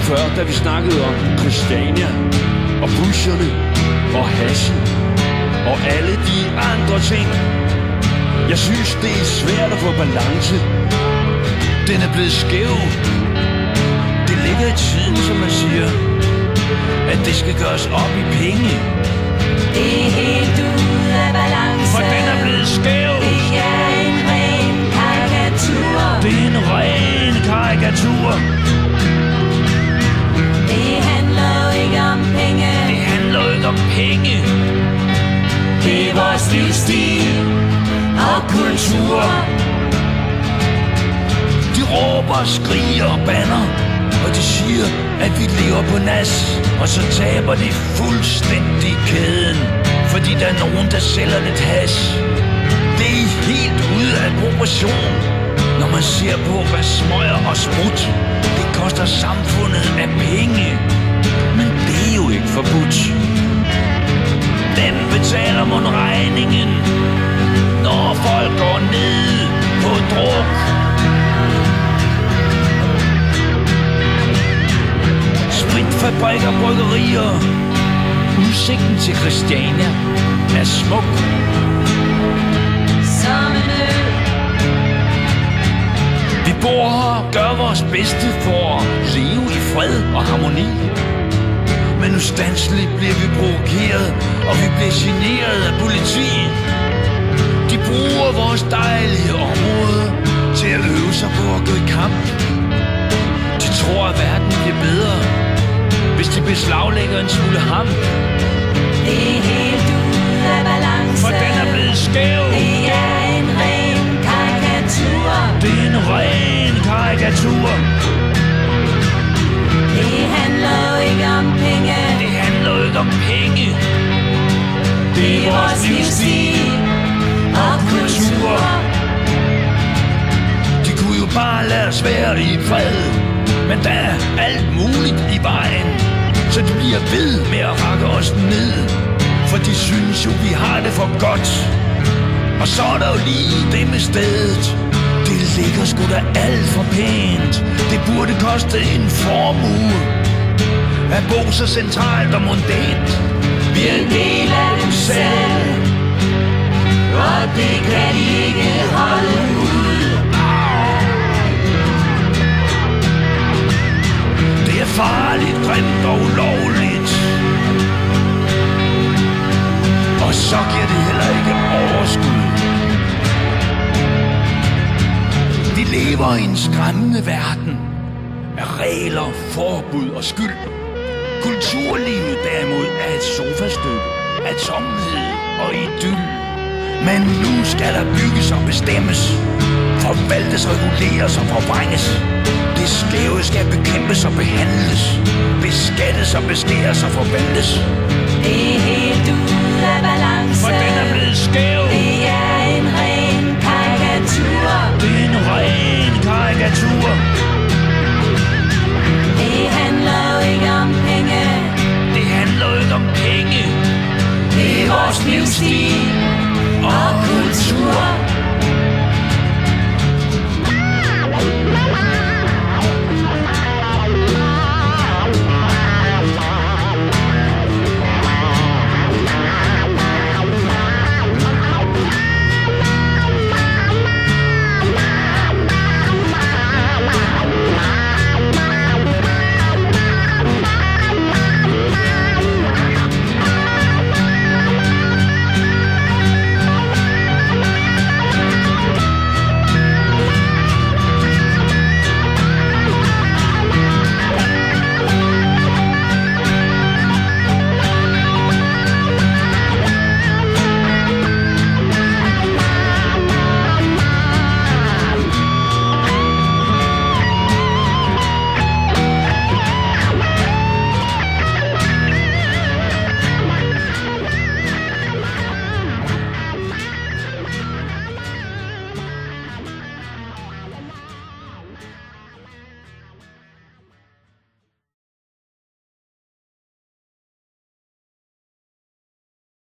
før, da vi snakkede om Christiania og busherne og hashen og alle de andre ting. Jeg synes, det er svært at få balance. Den er blevet skæv. Det ligger i tiden, som man siger, at det skal gøres op i penge. Det er helt ude af balance. For den er blevet skæv. Det er en ren karikatur. Det er en ren karikatur. Det handler jo ikke om penge. Det handler jo ikke om penge. Det er vores livsstil og kultur. De råber, skriger og banner, og de siger, at vi lever på nas. Og så taber de fuldstændig kæden, fordi der er nogen, der sælger lidt hash. Det er helt ude af proportion, når man ser på, hvad smøger og sprut det koster samfundet af penge. Men det er jo ikke forbudt. Den betaler mon regningen, når folk går ned på druk. Spritfabrikker, bryggerier. Udsigten til Christiania er smuk Som en ø. Vi bor her, gør vores bedste for at leve i fred og harmoni. Men ustandsligt bliver vi provokeret, og vi bliver generet af politiet. De bruger vores dejlige område til at øve sig på at gå i kamp. De tror, at verden bliver bedre, hvis de beslaglægger en smule ham. Det er helt ude af balance. For den er blevet skæv. Det er en ren karikatur. Det er en ren karikatur. Det handler jo ikke om penge. Det handler jo ikke om penge. Det er vores livsstil og kultur. De kunne jo bare lade os være i fred, men der er alt muligt i vejen, så de bliver ved med at rakke os ned. For de synes jo, vi har det for godt. Og så er der jo lige det med stedet. Det ligger sgu da alt for pænt. Det burde koste en formue at bo så centralt og mondænt. Vi er en del af dem selv, og det kan de ikke holde ud. Det er farligt, grimt og ulovligt, og så giver det heller ikke overskud. Vi lever i en skræmmende verden af regler, forbud og skyld. Kulturlivet derimod er et sofastykke af tomhed og idyll. Men nu skal der bygges og bestemmes, forvaltes, reguleres og forvrænges. Det skæve skal bekæmpes og behandles, beskattes og beskæres og forventes. Det er helt ude af balance. For den er blevet skæv. Det er en ren karikatur. Det er en ren karikatur. Det handler jo ikke om penge. Det handler jo ikke om penge. Det er vores livsstil